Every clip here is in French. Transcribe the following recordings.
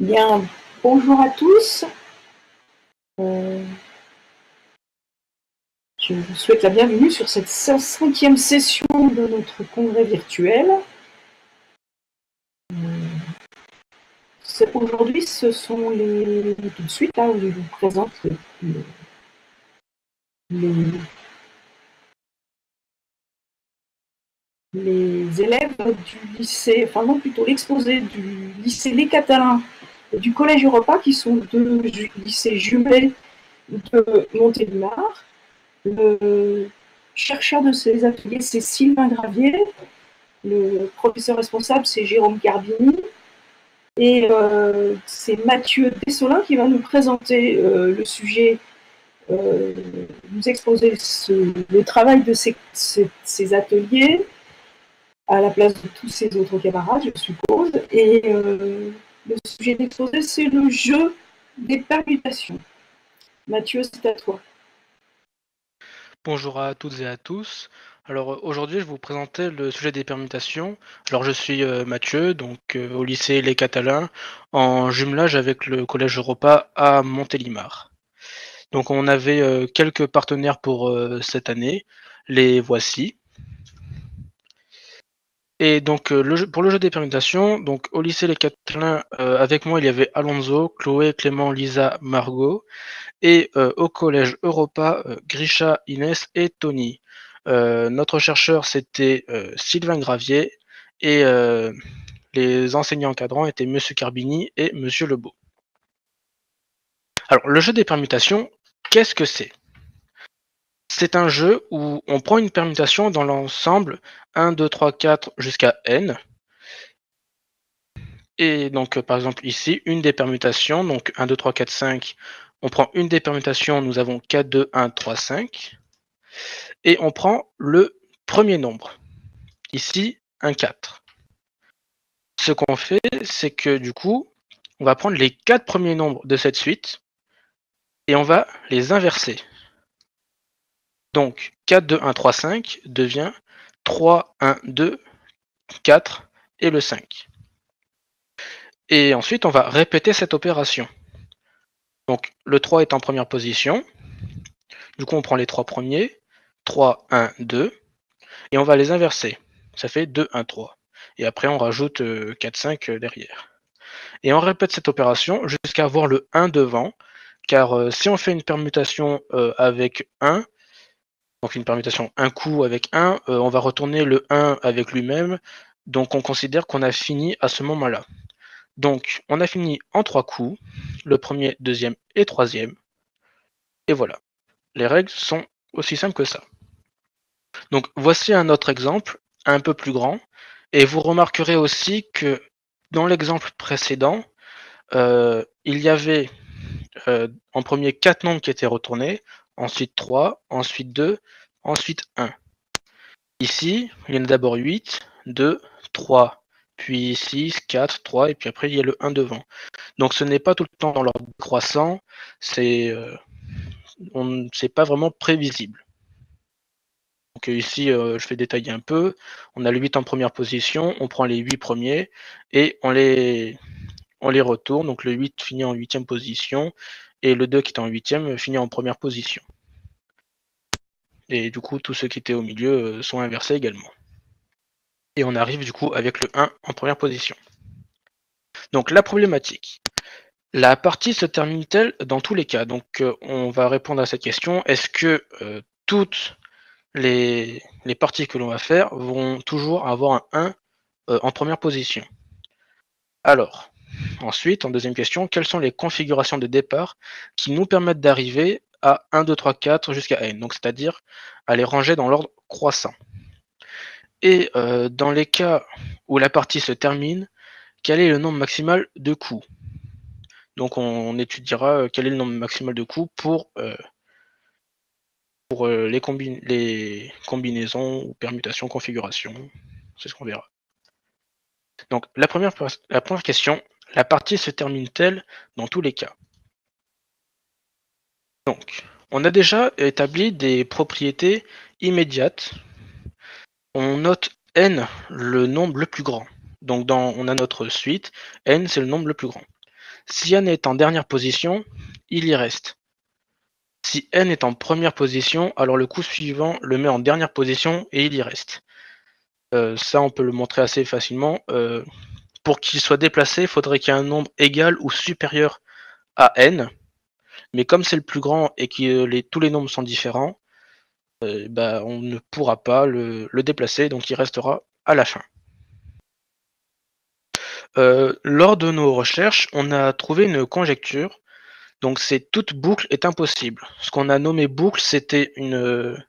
Bien, bonjour à tous. Je vous souhaite la bienvenue sur cette 5e session de notre congrès virtuel. Aujourd'hui, ce sont tout de suite, là, je vous présente les élèves du lycée, enfin non, plutôt l'exposé du lycée Les Catalans et du collège Europa, qui sont deux lycées jumellés de Montélimar. Le chercheur de ces ateliers, c'est Sylvain Gravier. Le professeur responsable, c'est Jérôme Carbini. Et c'est Mathieu Dessolin qui va nous présenter le sujet, nous exposer le travail de ces ateliers à la place de tous ses autres camarades, je suppose. Et le sujet d'exposé, c'est le jeu des permutations. Mathieu, c'est à toi. Bonjour à toutes et à tous. Alors aujourd'hui, je vais vous présenter le sujet des permutations. Alors je suis Mathieu, donc au lycée Les Catalans, en jumelage avec le collège Europa à Montélimar. Donc on avait quelques partenaires pour cette année. Les voici. Et donc pour le jeu des permutations, donc au lycée Les Catalans, avec moi il y avait Alonso, Chloé, Clément, Lisa, Margot. Et au collège Europa, Grisha, Inès et Tony. Notre chercheur, c'était Sylvain Gravier, et les enseignants encadrants étaient Monsieur Carbini et Monsieur Lebeau. Alors, le jeu des permutations, qu'est-ce que c'est? C'est un jeu où on prend une permutation dans l'ensemble 1, 2, 3, 4 jusqu'à n. Et donc, par exemple, ici, une des permutations, donc 1, 2, 3, 4, 5, on prend une des permutations, nous avons 4, 2, 1, 3, 5. Et on prend le premier nombre. Ici, un 4. Ce qu'on fait, c'est que du coup, on va prendre les 4 premiers nombres de cette suite et on va les inverser. Donc 4, 2, 1, 3, 5 devient 3, 1, 2, 4 et le 5. Et ensuite, on va répéter cette opération. Donc le 3 est en première position. Du coup, on prend les 3 premiers. 3, 1, 2. Et on va les inverser. Ça fait 2, 1, 3. Et après, on rajoute 4, 5 derrière. Et on répète cette opération jusqu'à avoir le 1 devant, car si on fait une permutation avec 1, donc une permutation un coup avec 1, on va retourner le 1 avec lui-même, donc on considère qu'on a fini à ce moment-là. Donc on a fini en 3 coups, le premier, deuxième et troisième, et voilà. Les règles sont aussi simples que ça. Donc voici un autre exemple, un peu plus grand, et vous remarquerez aussi que dans l'exemple précédent, il y avait en premier 4 nombres qui étaient retournés, ensuite 3, ensuite 2, ensuite 1. Ici, il y en a d'abord 8, 2, 3, puis 6, 4, 3, et puis après il y a le 1 devant. Donc ce n'est pas tout le temps dans l'ordre croissant, c'est pas vraiment prévisible. Donc ici, je vais détailler un peu. On a le 8 en première position, on prend les 8 premiers et on les retourne. Donc le 8 finit en 8e position et le 2 qui est en 8e finit en première position. Et du coup, tous ceux qui étaient au milieu sont inversés également. Et on arrive du coup avec le 1 en première position. Donc la problématique. La partie se termine-t-elle dans tous les cas? Donc on va répondre à cette question. Est-ce que toutes les parties que l'on va faire vont toujours avoir un 1 en première position? Alors, ensuite, en deuxième question, quelles sont les configurations de départ qui nous permettent d'arriver à 1, 2, 3, 4 jusqu'à n, donc c'est-à-dire à les ranger dans l'ordre croissant. Et dans les cas où la partie se termine, quel est le nombre maximal de coups? Donc on étudiera quel est le nombre maximal de coups pour les combinaisons ou permutations, configurations. C'est ce qu'on verra. Donc la première question, la partie se termine-t-elle dans tous les cas? Donc, on a déjà établi des propriétés immédiates. On note n le nombre le plus grand. Donc on a notre suite, n c'est le nombre le plus grand. Si n est en dernière position, il y reste. Si n est en première position, alors le coup suivant le met en dernière position et il y reste. Ça, on peut le montrer assez facilement. Pour qu'il soit déplacé, il faudrait qu'il y ait un nombre égal ou supérieur à n. Mais comme c'est le plus grand et que tous les nombres sont différents, on ne pourra pas le déplacer, donc il restera à la fin. Lors de nos recherches, on a trouvé une conjecture. Donc c'est toute boucle est impossible. Ce qu'on a nommé boucle, c'était une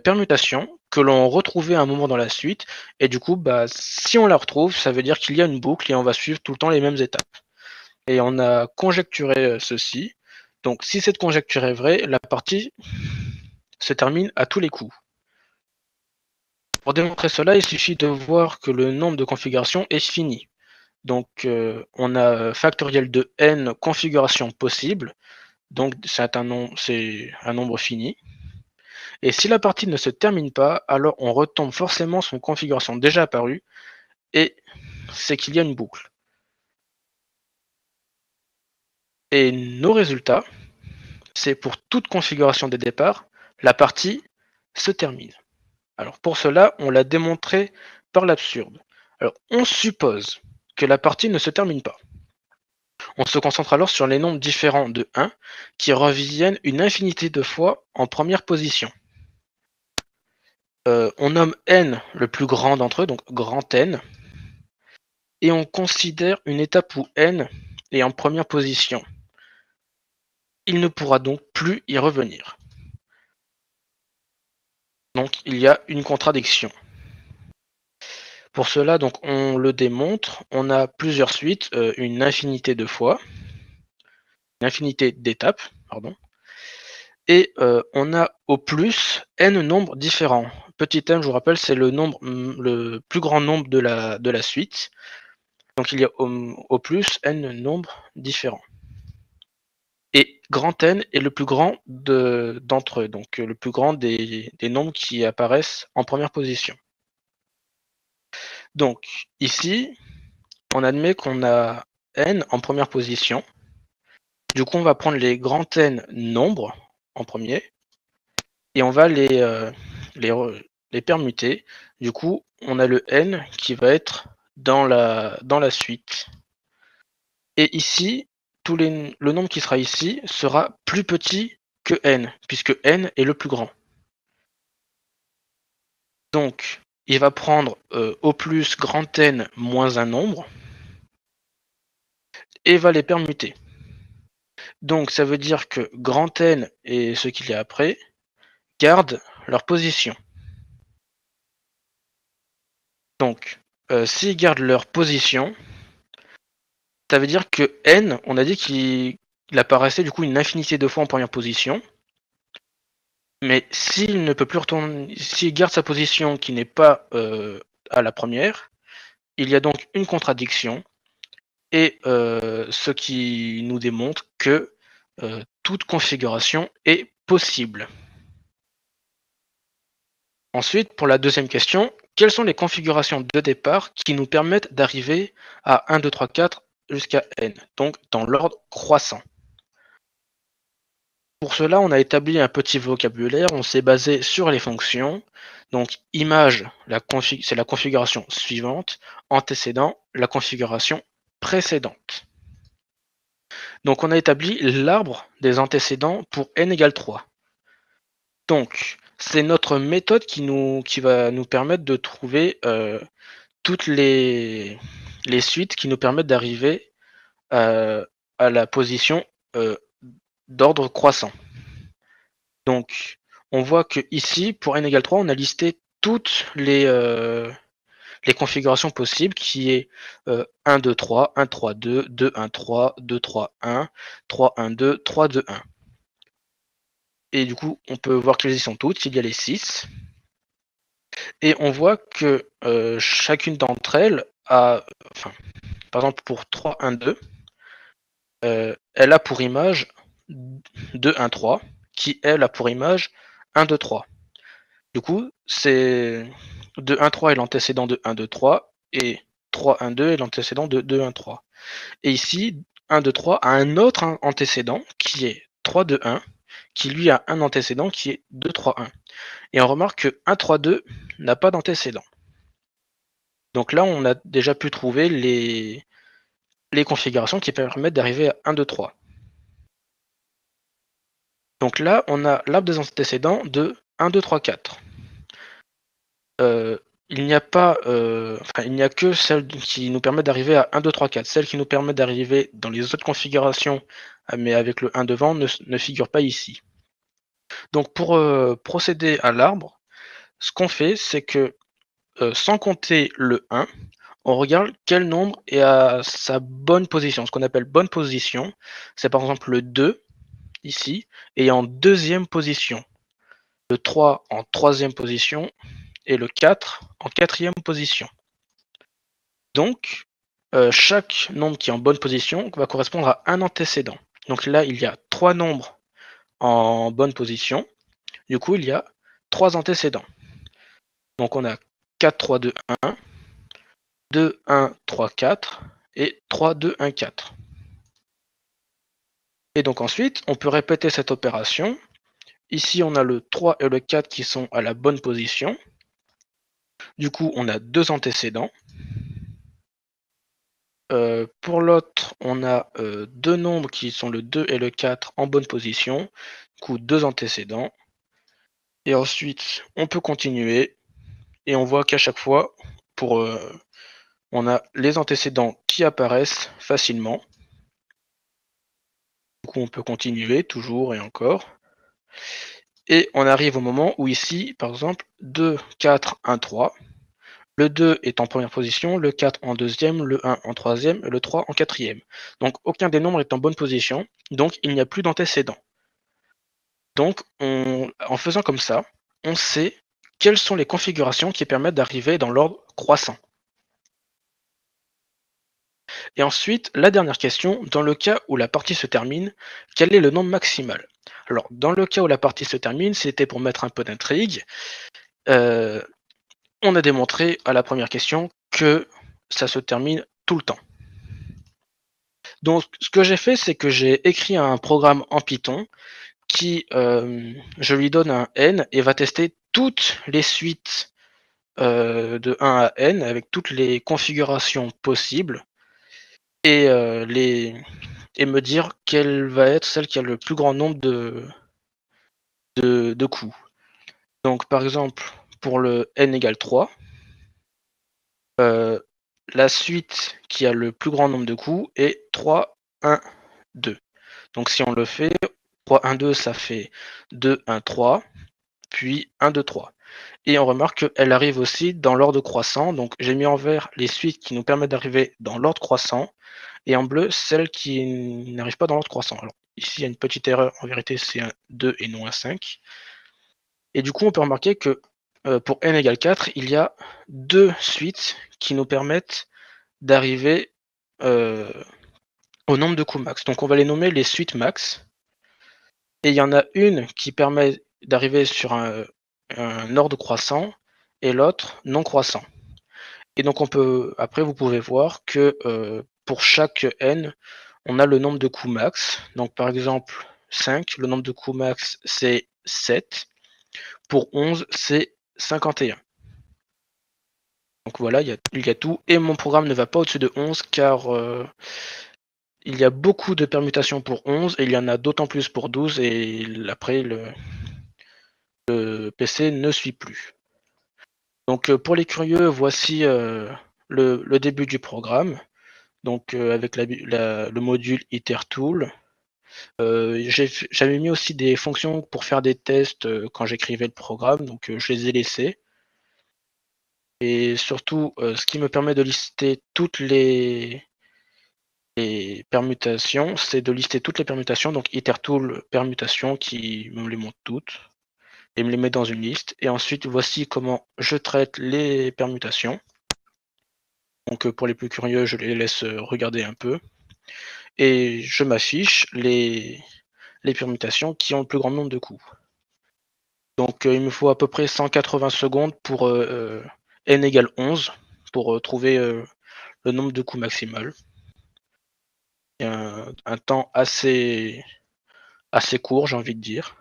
permutation que l'on retrouvait à un moment dans la suite. Et du coup, si on la retrouve, ça veut dire qu'il y a une boucle et on va suivre tout le temps les mêmes étapes. Et on a conjecturé ceci. Donc si cette conjecture est vraie, la partie se termine à tous les coups. Pour démontrer cela, il suffit de voir que le nombre de configurations est fini. Donc on a factoriel de n configurations possibles. Donc c'est un nombre fini. Et si la partie ne se termine pas, alors on retombe forcément sur une configuration déjà apparue, et c'est qu'il y a une boucle. Et nos résultats, c'est pour toute configuration de départ, la partie se termine. Alors pour cela, on l'a démontré par l'absurde. Alors on suppose que la partie ne se termine pas. On se concentre alors sur les nombres différents de 1 qui reviennent une infinité de fois en première position. On nomme n le plus grand d'entre eux, donc grand N, et on considère une étape où n est en première position. Il ne pourra donc plus y revenir. Donc il y a une contradiction. Pour cela, donc, on le démontre, on a plusieurs suites, une infinité de fois, une infinité d'étapes, pardon, et on a au plus n nombres différents. Petit m, je vous rappelle, c'est le plus grand nombre de la suite. Donc il y a au plus n nombres différents. Et grand N est le plus grand d'entre eux, donc le plus grand des nombres qui apparaissent en première position. Donc ici, on admet qu'on a n en première position. Du coup, on va prendre les grands N nombres en premier et on va les permuter. Du coup, on a le n qui va être dans la suite. Et ici, le nombre qui sera ici sera plus petit que n, puisque n est le plus grand. Donc, il va prendre au plus grand N moins un nombre et va les permuter. Donc, ça veut dire que grand N et ce qu'il y a après gardent leur position. Donc, s'ils gardent leur position, ça veut dire que N, on a dit qu'il apparaissait du coup une infinité de fois en première position. Mais s'il ne peut plus retourner, s'il garde sa position qui n'est pas à la première, il y a donc une contradiction, et ce qui nous démontre que toute configuration est possible. Ensuite, pour la deuxième question, quelles sont les configurations de départ qui nous permettent d'arriver à 1, 2, 3, 4 jusqu'à n, donc dans l'ordre croissant? Pour cela, on a établi un petit vocabulaire, on s'est basé sur les fonctions. Donc image, c'est la configuration suivante, antécédent, la configuration précédente. Donc on a établi l'arbre des antécédents pour n égale 3. Donc c'est notre méthode qui va nous permettre de trouver toutes les suites qui nous permettent d'arriver à la position d'ordre croissant. Donc, on voit que ici, pour n égale 3, on a listé toutes les configurations possibles, qui est 1, 2, 3, 1, 3, 2, 2, 1, 3, 2, 3, 1, 3, 1, 2, 3, 2, 1. Et du coup, on peut voir qu'elles y sont toutes, il y a les 6. Et on voit que chacune d'entre elles a, par exemple pour 3, 1, 2, elle a pour image 2, 1, 3, qui elle a pour image 1, 2, 3. Du coup, c'est 2, 1, 3 est l'antécédent de 1, 2, 3, et 3, 1, 2 est l'antécédent de 2, 1, 3. Et ici, 1, 2, 3 a un autre antécédent qui est 3, 2, 1, qui lui a un antécédent qui est 2, 3, 1. Et on remarque que 1, 3, 2 n'a pas d'antécédent. Donc là, on a déjà pu trouver les configurations qui permettent d'arriver à 1, 2, 3. Donc là, on a l'arbre des antécédents de 1, 2, 3, 4. Il n'y a que celle qui nous permet d'arriver à 1, 2, 3, 4. Celle qui nous permet d'arriver dans les autres configurations, mais avec le 1 devant, ne figure pas ici. Donc pour procéder à l'arbre, ce qu'on fait, c'est que sans compter le 1, on regarde quel nombre est à sa bonne position. Ce qu'on appelle bonne position, c'est par exemple le 2, ici, et en deuxième position. Le 3 en troisième position, et le 4 en quatrième position. Donc, chaque nombre qui est en bonne position va correspondre à un antécédent. Donc là, il y a 3 nombres en bonne position. Du coup, il y a 3 antécédents. Donc on a 4, 3, 2, 1, 2, 1, 3, 4 et 3, 2, 1, 4. Et donc ensuite, on peut répéter cette opération. Ici, on a le 3 et le 4 qui sont à la bonne position. Du coup, on a 2 antécédents. Pour l'autre, on a 2 nombres qui sont le 2 et le 4 en bonne position. Du coup, 2 antécédents. Et ensuite, on peut continuer. Et on voit qu'à chaque fois, on a les antécédents qui apparaissent facilement. Du coup, on peut continuer toujours et encore. Et on arrive au moment où ici, par exemple, 2, 4, 1, 3. Le 2 est en première position, le 4 en deuxième, le 1 en troisième et le 3 en quatrième. Donc aucun des nombres est en bonne position, donc il n'y a plus d'antécédents. Donc en faisant comme ça, on sait quelles sont les configurations qui permettent d'arriver dans l'ordre croissant. Et ensuite, la dernière question, dans le cas où la partie se termine, quel est le nombre maximal? Alors, dans le cas où la partie se termine, c'était pour mettre un peu d'intrigue. On a démontré à la première question que ça se termine tout le temps. Donc, ce que j'ai fait, c'est que j'ai écrit un programme en Python qui, je lui donne un n et va tester toutes les suites de 1 à n avec toutes les configurations possibles et, me dire quelle va être celle qui a le plus grand nombre de coups. Donc, par exemple, pour le n égale 3, la suite qui a le plus grand nombre de coups est 3, 1, 2. Donc si on le fait, 3, 1, 2, ça fait 2, 1, 3, puis 1, 2, 3. Et on remarque qu'elle arrive aussi dans l'ordre croissant. Donc j'ai mis en vert les suites qui nous permettent d'arriver dans l'ordre croissant, et en bleu celles qui n'arrivent pas dans l'ordre croissant. Alors ici il y a une petite erreur, en vérité c'est un 2 et non un 5. Et du coup on peut remarquer que pour n égale 4, il y a 2 suites qui nous permettent d'arriver au nombre de coups max. Donc on va les nommer les suites max. Et il y en a une qui permet d'arriver sur un ordre croissant et l'autre non croissant. Et donc après vous pouvez voir que pour chaque n, on a le nombre de coups max. Donc par exemple 5, le nombre de coups max c'est 7. Pour 11, c'est 51. Donc voilà, il y a tout. Et mon programme ne va pas au-dessus de 11 car il y a beaucoup de permutations pour 11 et il y en a d'autant plus pour 12 et après le PC ne suit plus. Donc pour les curieux, voici le début du programme. Donc avec le module itertool. J'avais mis aussi des fonctions pour faire des tests quand j'écrivais le programme, donc je les ai laissés. Et surtout, ce qui me permet de lister toutes les permutations, c'est de lister toutes les permutations, donc itertool permutation qui me les montre toutes et me les met dans une liste. Et ensuite, voici comment je traite les permutations. Donc pour les plus curieux, je les laisse regarder un peu. Et je m'affiche les permutations qui ont le plus grand nombre de coups. Donc il me faut à peu près 180 secondes pour n égale 11 pour trouver le nombre de coups maximal. un temps assez court, j'ai envie de dire.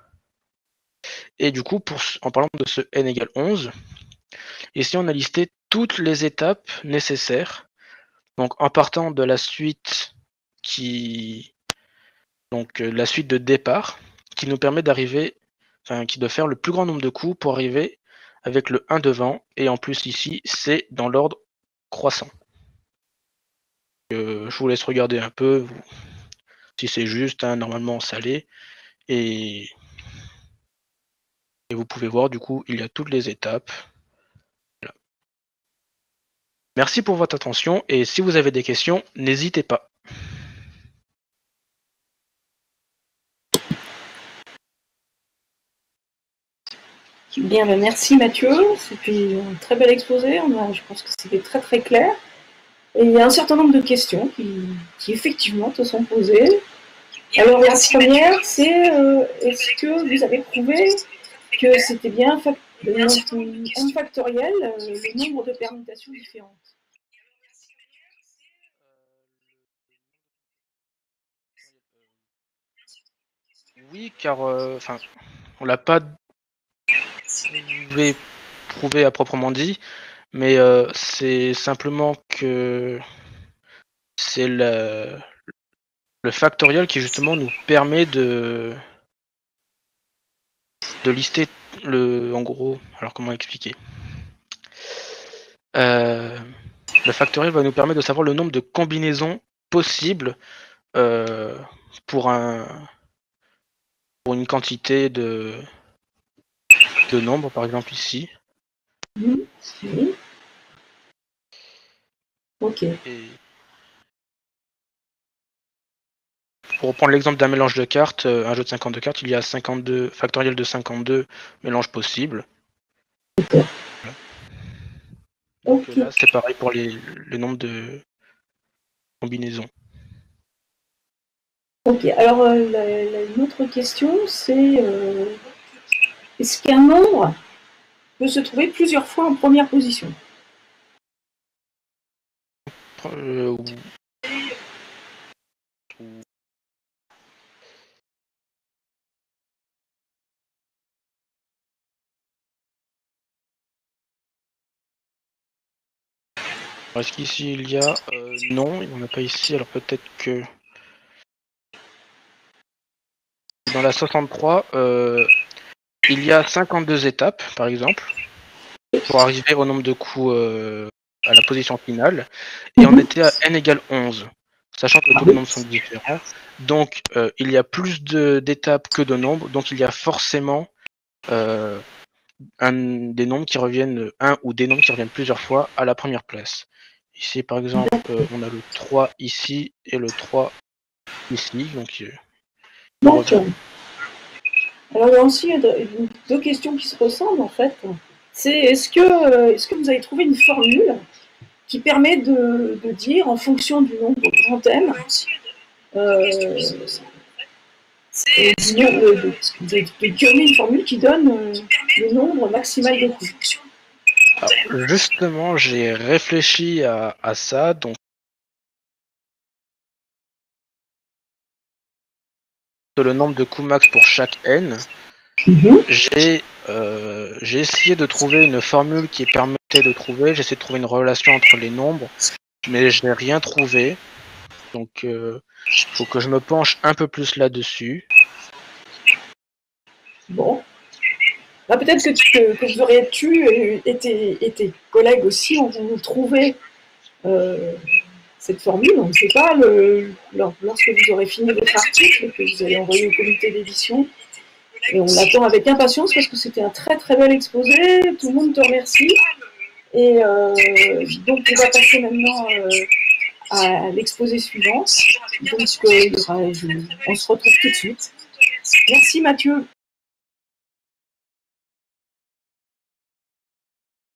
Et du coup, en parlant de ce n égale 11, ici on a listé toutes les étapes nécessaires. Donc en partant de la suite la suite de départ, qui nous permet d'arriver, de faire le plus grand nombre de coups pour arriver avec le 1 devant, et en plus ici, c'est dans l'ordre croissant. Je vous laisse regarder un peu, si c'est juste, normalement ça l'est, et vous pouvez voir, du coup, il y a toutes les étapes. Voilà. Merci pour votre attention, et si vous avez des questions, n'hésitez pas. Bien, merci Mathieu, c'était un très bel exposé, je pense que c'était très très clair. Et il y a un certain nombre de questions qui effectivement te sont posées. Alors la première, c'est est-ce que vous avez prouvé que c'était bien un factoriel, le nombre de permutations différentes? Oui, car on l'a pas prouvé à proprement dit, mais c'est simplement que c'est le factoriel qui justement nous permet de lister en gros, alors comment expliquer, le factoriel va nous permettre de savoir le nombre de combinaisons possibles pour une quantité de nombres, par exemple ici. Oui. Ok. Et pour reprendre l'exemple d'un mélange de cartes, un jeu de 52 cartes, il y a 52 factoriel de 52 mélanges possibles. D'accord. Donc ok. là, c'est pareil pour les nombres de combinaisons. Ok, alors une autre question, c'est est-ce qu'un nombre peut se trouver plusieurs fois en première position? Est-ce qu'ici il y a non, il n'y en a pas ici, alors peut-être que dans la 63, il y a 52 étapes, par exemple, pour arriver au nombre de coups à la position finale, et on était à n égale 11, sachant que tous les nombres sont différents. Donc il y a plus d'étapes que de nombres, donc il y a forcément des nombres qui reviennent, ou des nombres qui reviennent plusieurs fois à la première place. Ici par exemple, on a le 3 ici et le 3 ici, donc alors il y a aussi deux questions qui se ressemblent en fait. C'est est-ce que vous avez trouvé une formule qui permet de dire en fonction du nombre de grands thèmes de donner une formule qui donne le nombre maximal de coups? Alors, justement, j'ai réfléchi à ça, donc le nombre de coups max pour chaque n. J'ai essayé de trouver une formule qui permettait de trouver, j'ai essayé de trouver une relation entre les nombres, mais je n'ai rien trouvé. Donc il faut que je me penche un peu plus là-dessus. Bon. Là, peut-être que vous auriez pu, et tes collègues aussi, ont trouvé cette formule. On ne sait pas, lorsque vous aurez fini votre article, que vous allez envoyer au comité d'édition. Et on l'attend avec impatience parce que c'était un très très bel exposé. Tout le monde te remercie. Et donc, on va passer maintenant à l'exposé suivant. Donc, on se retrouve tout de suite. Merci Mathieu.